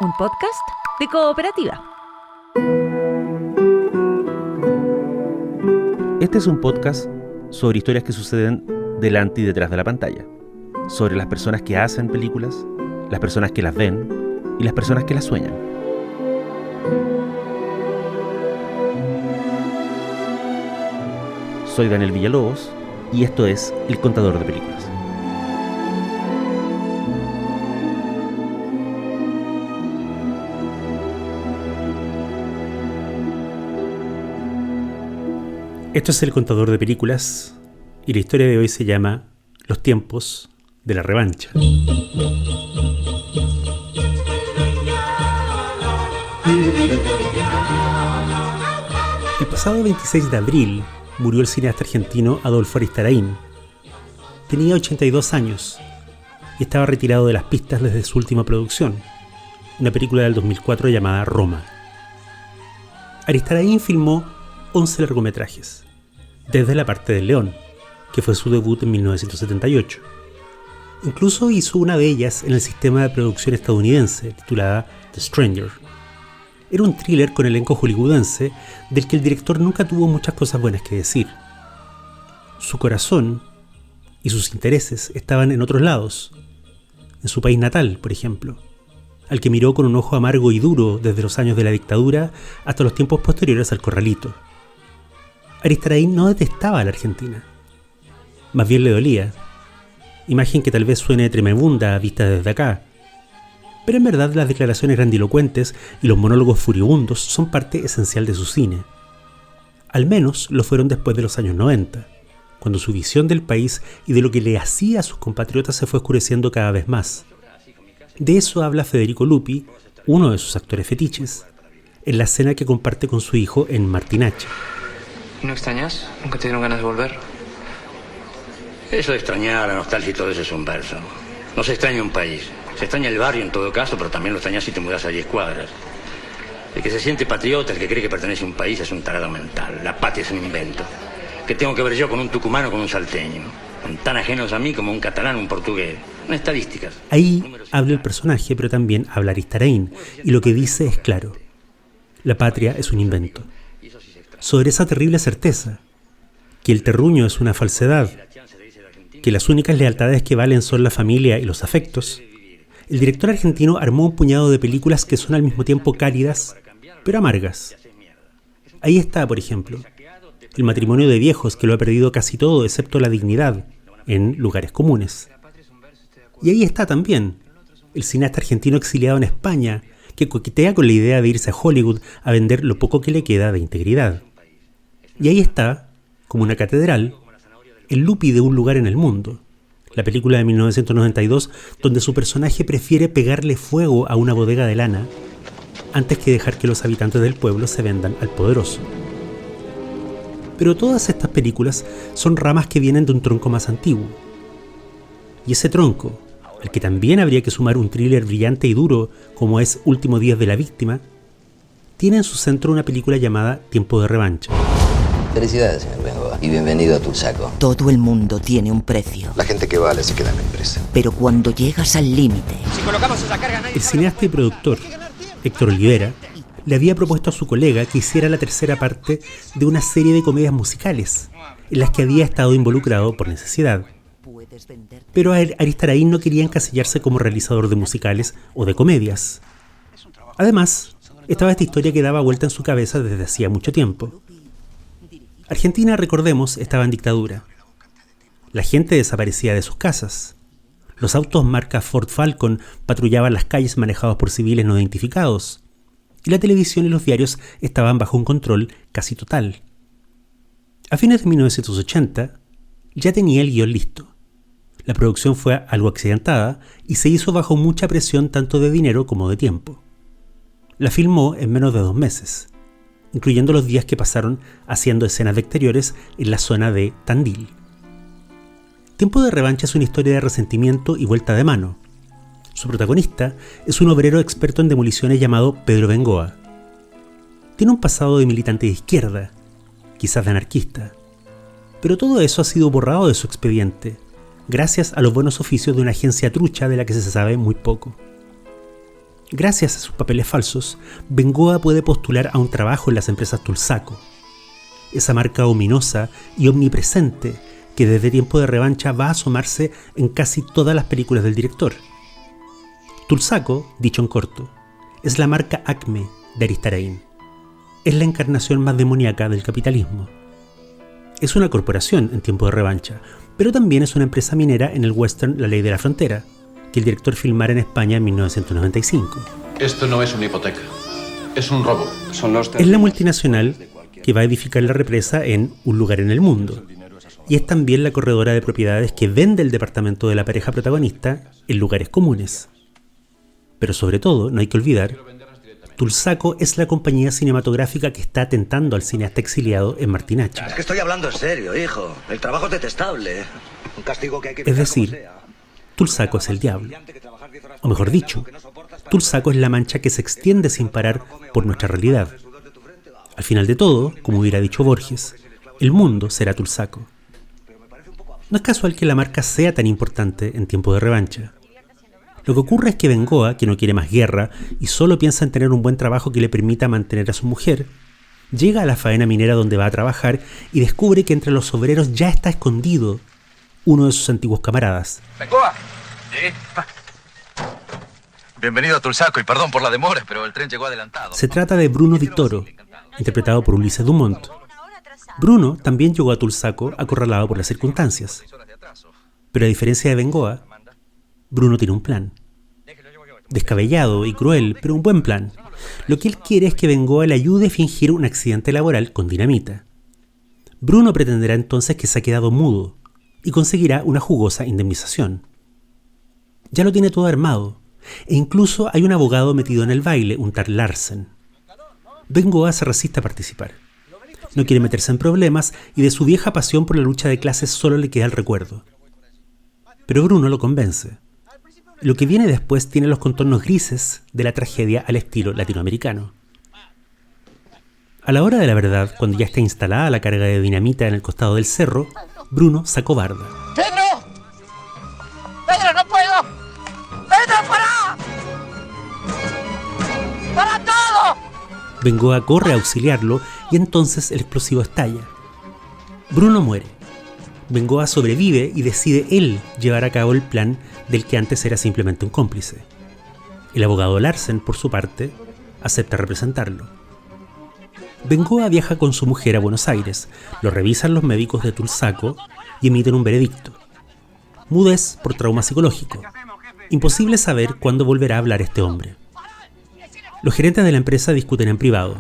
un podcast de Cooperativa. Este es un podcast sobre historias que suceden delante y detrás de la pantalla, sobre las personas que hacen películas, las personas que las ven y las personas que las sueñan. Soy Daniel Villalobos y esto es El Contador de Películas. Esto es El Contador de Películas y la historia de hoy se llama Los tiempos de la revancha. El pasado 26 de abril murió el cineasta argentino Adolfo Aristarain. Tenía 82 años y estaba retirado de las pistas desde su última producción, una película del 2004 llamada Roma. Aristarain filmó 11 largometrajes, desde La parte del león, que fue su debut en 1978. Incluso hizo una de ellas en el sistema de producción estadounidense, titulada The Stranger. Era un thriller con elenco hollywoodense del que el director nunca tuvo muchas cosas buenas que decir. Su corazón y sus intereses estaban en otros lados, en su país natal, por ejemplo, al que miró con un ojo amargo y duro desde los años de la dictadura hasta los tiempos posteriores al Corralito. Aristarain no detestaba a la Argentina, más bien le dolía, imagen que tal vez suene tremebunda vista desde acá, pero en verdad las declaraciones grandilocuentes y los monólogos furibundos son parte esencial de su cine. Al menos lo fueron después de los años 90, cuando su visión del país y de lo que le hacía a sus compatriotas se fue oscureciendo cada vez más. De eso habla Federico Lupi, uno de sus actores fetiches, en la escena que comparte con su hijo en Martinhache. ¿No extrañas? ¿Nunca te dieron ganas de volver? Eso de extrañar, la nostalgia y todo eso es un verso. No se extraña un país. Se extraña el barrio en todo caso, pero también lo extrañas si te mudas a 10 cuadras. El que se siente patriota, el que cree que pertenece a un país, es un tarado mental. La patria es un invento. ¿Qué tengo que ver yo con un tucumano o con un salteño? Son tan ajenos a mí como un catalán o un portugués. Son estadísticas. Ahí habla el personaje, pero también habla Aristarain, y lo que dice es claro. La patria es un invento. Sobre esa terrible certeza, que el terruño es una falsedad, que las únicas lealtades que valen son la familia y los afectos, el director argentino armó un puñado de películas que son al mismo tiempo cálidas, pero amargas. Ahí está, por ejemplo, El matrimonio de viejos, que lo ha perdido casi todo excepto la dignidad, en Lugares comunes. Y ahí está también el cineasta argentino exiliado en España, que coquetea con la idea de irse a Hollywood a vender lo poco que le queda de integridad. Y ahí está, como una catedral, el Lupi de Un lugar en el mundo, la película de 1992 donde su personaje prefiere pegarle fuego a una bodega de lana antes que dejar que los habitantes del pueblo se vendan al poderoso. Pero todas estas películas son ramas que vienen de un tronco más antiguo. Y ese tronco, al que también habría que sumar un thriller brillante y duro como es Último Días de la Víctima, tiene en su centro una película llamada Tiempo de Revancha. Felicidades, señor Bengoa, y bienvenido a Tulsaco. Todo el mundo tiene un precio. La gente que vale se queda en la empresa. Pero cuando llegas al límite... El cineasta y productor, Héctor Olivera, le había propuesto a su colega que hiciera la tercera parte de una serie de comedias musicales, en las que había estado involucrado por necesidad. Pero Aristarain no quería encasillarse como realizador de musicales o de comedias. Además, estaba esta historia que daba vuelta en su cabeza desde hacía mucho tiempo. Argentina, recordemos, estaba en dictadura. La gente desaparecía de sus casas. Los autos marca Ford Falcon patrullaban las calles manejados por civiles no identificados. Y la televisión y los diarios estaban bajo un control casi total. A fines de 1980, ya tenía el guión listo. La producción fue algo accidentada y se hizo bajo mucha presión tanto de dinero como de tiempo. La filmó en menos de 2 meses. Incluyendo los días que pasaron haciendo escenas de exteriores en la zona de Tandil. Tiempo de Revancha es una historia de resentimiento y vuelta de mano. Su protagonista es un obrero experto en demoliciones llamado Pedro Bengoa. Tiene un pasado de militante de izquierda, quizás de anarquista, pero todo eso ha sido borrado de su expediente, gracias a los buenos oficios de una agencia trucha de la que se sabe muy poco. Gracias a sus papeles falsos, Bengoa puede postular a un trabajo en las empresas Tulsaco, esa marca ominosa y omnipresente que desde Tiempo de Revancha va a asomarse en casi todas las películas del director. Tulsaco, dicho en corto, es la marca Acme de Aristarain. Es la encarnación más demoníaca del capitalismo. Es una corporación en Tiempo de Revancha, pero también es una empresa minera en el western La Ley de la Frontera, que el director filmara en España en 1995. Esto no es una hipoteca, es un robo. Es la multinacional que va a edificar la represa en Un lugar en el mundo, y es también la corredora de propiedades que vende el departamento de la pareja protagonista en Lugares Comunes. Pero sobre todo, no hay que olvidar, Tulsaco es la compañía cinematográfica que está atentando al cineasta exiliado en Martin H. Es que estoy hablando en serio, hijo. El trabajo es detestable. Un castigo que hay que Es decir, Tulsaco es el diablo. O mejor dicho, Tulsaco es la mancha que se extiende sin parar por nuestra realidad. Al final de todo, como hubiera dicho Borges, el mundo será Tulsaco. No es casual que la marca sea tan importante en Tiempo de Revancha. Lo que ocurre es que Bengoa, que no quiere más guerra y solo piensa en tener un buen trabajo que le permita mantener a su mujer, llega a la faena minera donde va a trabajar y descubre que entre los obreros ya está escondido uno de sus antiguos camaradas. ¡Bengoa! ¿Sí? Bienvenido a Tulsaco y perdón por la demora, pero el tren llegó adelantado. Se trata de Bruno Vittorio, interpretado por Ulises Dumont. Bruno también llegó a Tulsaco acorralado por las circunstancias. Pero a diferencia de Bengoa, Bruno tiene un plan. Descabellado y cruel, pero un buen plan. Lo que él quiere es que Bengoa le ayude a fingir un accidente laboral con dinamita. Bruno pretenderá entonces que se ha quedado mudo y conseguirá una jugosa indemnización. Ya lo tiene todo armado, e incluso hay un abogado metido en el baile, un tal Larsen. Bengoa se resiste a participar. No quiere meterse en problemas y de su vieja pasión por la lucha de clases solo le queda el recuerdo. Pero Bruno lo convence. Lo que viene después tiene los contornos grises de la tragedia al estilo latinoamericano. A la hora de la verdad, cuando ya está instalada la carga de dinamita en el costado del cerro, Bruno se acobarda. ¡Pedro! ¡Pedro, no puedo! ¡Pedro, para! ¡Para todo! Bengoa corre a auxiliarlo y entonces el explosivo estalla. Bruno muere. Bengoa sobrevive y decide él llevar a cabo el plan del que antes era simplemente un cómplice. El abogado Larsen, por su parte, acepta representarlo. Bengoa viaja con su mujer a Buenos Aires, lo revisan los médicos de Tulsaco y emiten un veredicto. Mudez por trauma psicológico. Imposible saber cuándo volverá a hablar este hombre. Los gerentes de la empresa discuten en privado.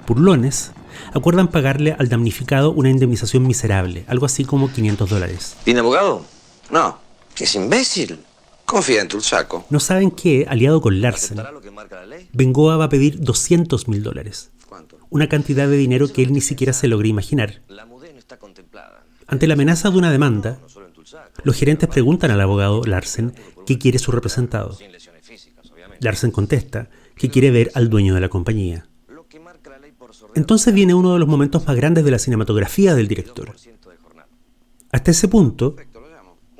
Burlones acuerdan pagarle al damnificado una indemnización miserable, algo así como $500. ¿Tiene abogado? No, es imbécil. Confía en Tulsaco. No saben que, aliado con Larsen, Bengoa va a pedir $200.000. Una cantidad de dinero que él ni siquiera se logra imaginar. Ante la amenaza de una demanda, los gerentes preguntan al abogado Larsen qué quiere su representado. Larsen contesta que quiere ver al dueño de la compañía. Entonces viene uno de los momentos más grandes de la cinematografía del director. Hasta ese punto,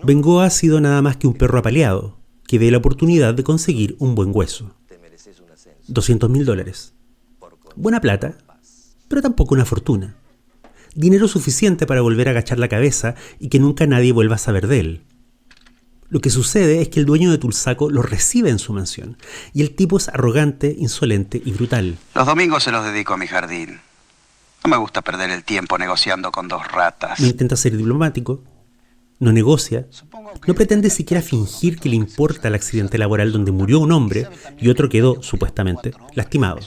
Bengoa ha sido nada más que un perro apaleado que ve la oportunidad de conseguir un buen hueso. $200.000. Buena plata, pero tampoco una fortuna. Dinero suficiente para volver a agachar la cabeza y que nunca nadie vuelva a saber de él. Lo que sucede es que el dueño de Tulsaco lo recibe en su mansión, y el tipo es arrogante, insolente y brutal. Los domingos se los dedico a mi jardín. No me gusta perder el tiempo negociando con dos ratas. No intenta ser diplomático, no negocia, no pretende siquiera fingir que le importa el accidente laboral donde murió un hombre y otro quedó, supuestamente, lastimado.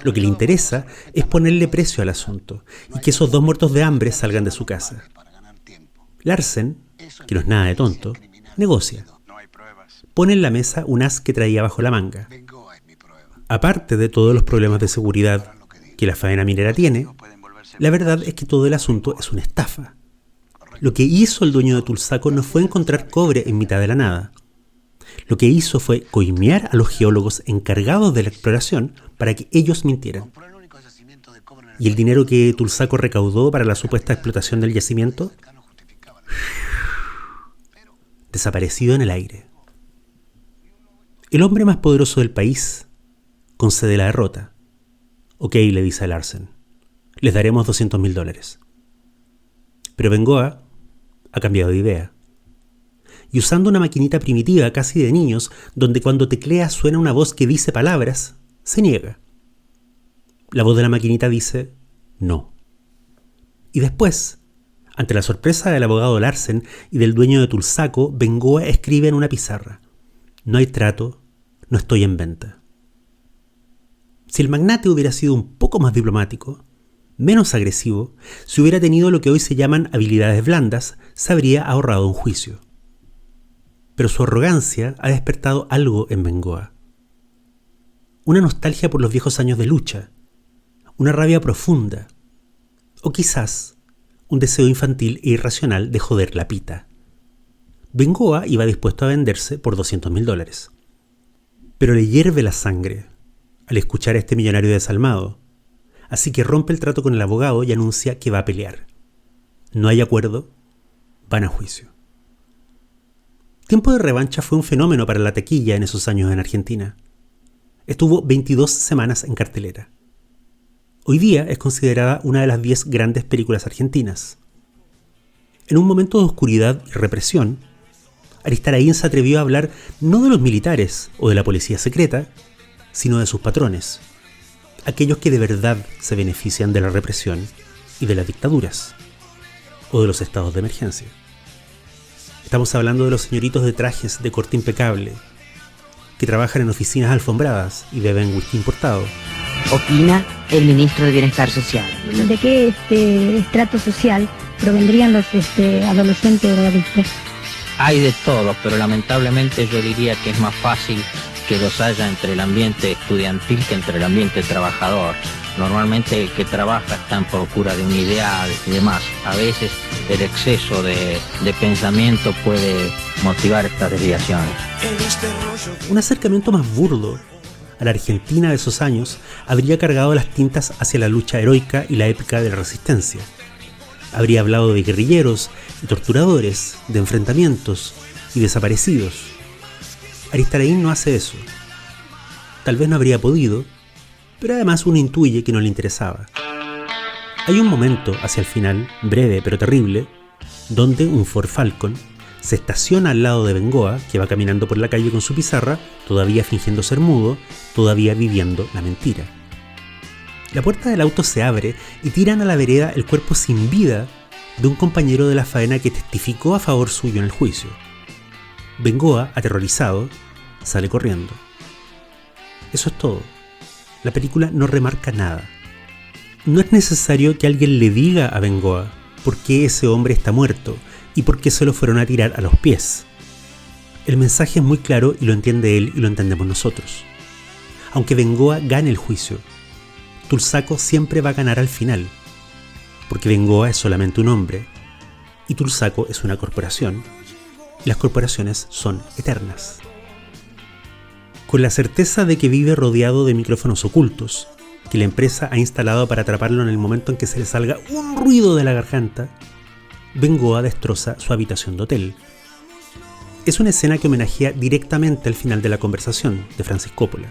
Lo que le interesa es ponerle precio al asunto y que esos dos muertos de hambre salgan de su casa. Larsen, que no es nada de tonto, negocia. Pone en la mesa un as que traía bajo la manga. Aparte de todos los problemas de seguridad que la faena minera tiene, la verdad es que todo el asunto es una estafa. Lo que hizo el dueño de Tulsaco no fue encontrar cobre en mitad de la nada. Lo que hizo fue coimear a los geólogos encargados de la exploración para que ellos mintieran. ¿Y el dinero que Tulsaco recaudó para la supuesta explotación del yacimiento? Desaparecido en el aire. El hombre más poderoso del país concede la derrota. Ok, le dice a Larsen, les daremos $200.000. Pero Bengoa ha cambiado de idea. Y usando una maquinita primitiva casi de niños, donde cuando teclea suena una voz que dice palabras, se niega. La voz de la maquinita dice no. Y después, ante la sorpresa del abogado Larsen y del dueño de Tulsaco, Bengoa escribe en una pizarra: no hay trato, no estoy en venta. Si el magnate hubiera sido un poco más diplomático, menos agresivo, si hubiera tenido lo que hoy se llaman habilidades blandas, se habría ahorrado un juicio. Pero su arrogancia ha despertado algo en Bengoa. Una nostalgia por los viejos años de lucha, una rabia profunda, o quizás un deseo infantil e irracional de joder la pita. Bengoa iba dispuesto a venderse por $200.000. Pero le hierve la sangre al escuchar a este millonario desalmado, así que rompe el trato con el abogado y anuncia que va a pelear. No hay acuerdo, van a juicio. Tiempo de Revancha fue un fenómeno para la taquilla en esos años en Argentina. Estuvo 22 semanas en cartelera. Hoy día es considerada una de las 10 grandes películas argentinas. En un momento de oscuridad y represión, Aristarain se atrevió a hablar no de los militares o de la policía secreta, sino de sus patrones, aquellos que de verdad se benefician de la represión y de las dictaduras, o de los estados de emergencia. Estamos hablando de los señoritos de trajes de corte impecable, que trabajan en oficinas alfombradas y beben whisky importado. Opina el ministro de Bienestar Social. ¿De qué estrato social provendrían los adolescentes drogadictos? Hay de todo, pero lamentablemente yo diría que es más fácil que los haya entre el ambiente estudiantil que entre el ambiente trabajador. Normalmente el que trabaja está en procura de un ideal y demás. A veces el exceso de pensamiento puede motivar estas desviaciones. Un acercamiento más burdo a la Argentina de esos años habría cargado las tintas hacia la lucha heroica y la épica de la resistencia. Habría hablado de guerrilleros y torturadores, de enfrentamientos y desaparecidos. Aristarain no hace eso. Tal vez no habría podido, pero además uno intuye que no le interesaba. Hay un momento hacia el final, breve pero terrible, donde un Ford Falcon se estaciona al lado de Bengoa, que va caminando por la calle con su pizarra, todavía fingiendo ser mudo, todavía viviendo la mentira. La puerta del auto se abre y tiran a la vereda el cuerpo sin vida de un compañero de la faena que testificó a favor suyo en el juicio. Bengoa, aterrorizado, sale corriendo. Eso es todo. La película no remarca nada. No es necesario que alguien le diga a Bengoa por qué ese hombre está muerto y por qué se lo fueron a tirar a los pies. El mensaje es muy claro y lo entiende él y lo entendemos nosotros. Aunque Bengoa gane el juicio, Tulsaco siempre va a ganar al final, porque Bengoa es solamente un hombre y Tulsaco es una corporación, y las corporaciones son eternas. Con la certeza de que vive rodeado de micrófonos ocultos, que la empresa ha instalado para atraparlo en el momento en que se le salga un ruido de la garganta, Bengoa destroza su habitación de hotel. Es una escena que homenajea directamente al final de La conversación de Francis Coppola,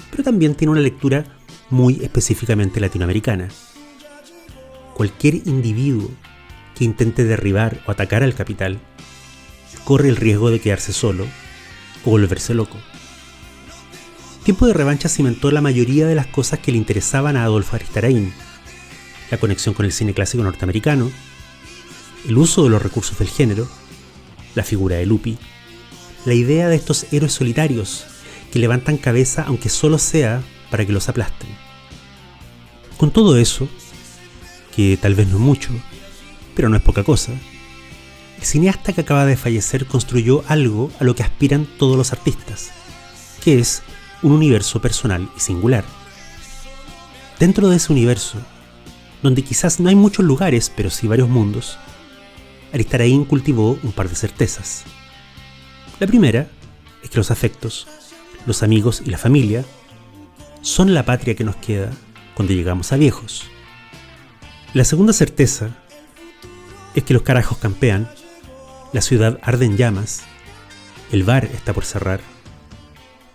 pero también tiene una lectura muy específicamente latinoamericana. Cualquier individuo que intente derribar o atacar al capital corre el riesgo de quedarse solo o volverse loco. Tiempo de Revancha cimentó la mayoría de las cosas que le interesaban a Adolfo Aristarain: la conexión con el cine clásico norteamericano, el uso de los recursos del género, la figura de Lupi, la idea de estos héroes solitarios que levantan cabeza aunque solo sea para que los aplasten. Con todo eso, que tal vez no es mucho, pero no es poca cosa, el cineasta que acaba de fallecer construyó algo a lo que aspiran todos los artistas, que es un universo personal y singular. Dentro de ese universo, donde quizás no hay muchos lugares, pero sí varios mundos, Aristarain cultivó un par de certezas. La primera es que los afectos, los amigos y la familia son la patria que nos queda cuando llegamos a viejos. La segunda certeza es que los carajos campean, la ciudad arde en llamas, el bar está por cerrar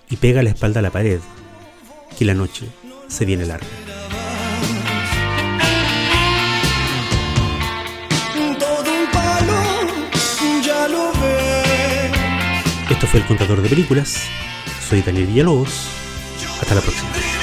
y pega la espalda a la pared, que la noche se viene larga. Esto fue El Contador de Películas. Soy Daniel Villalobos. Hasta la próxima.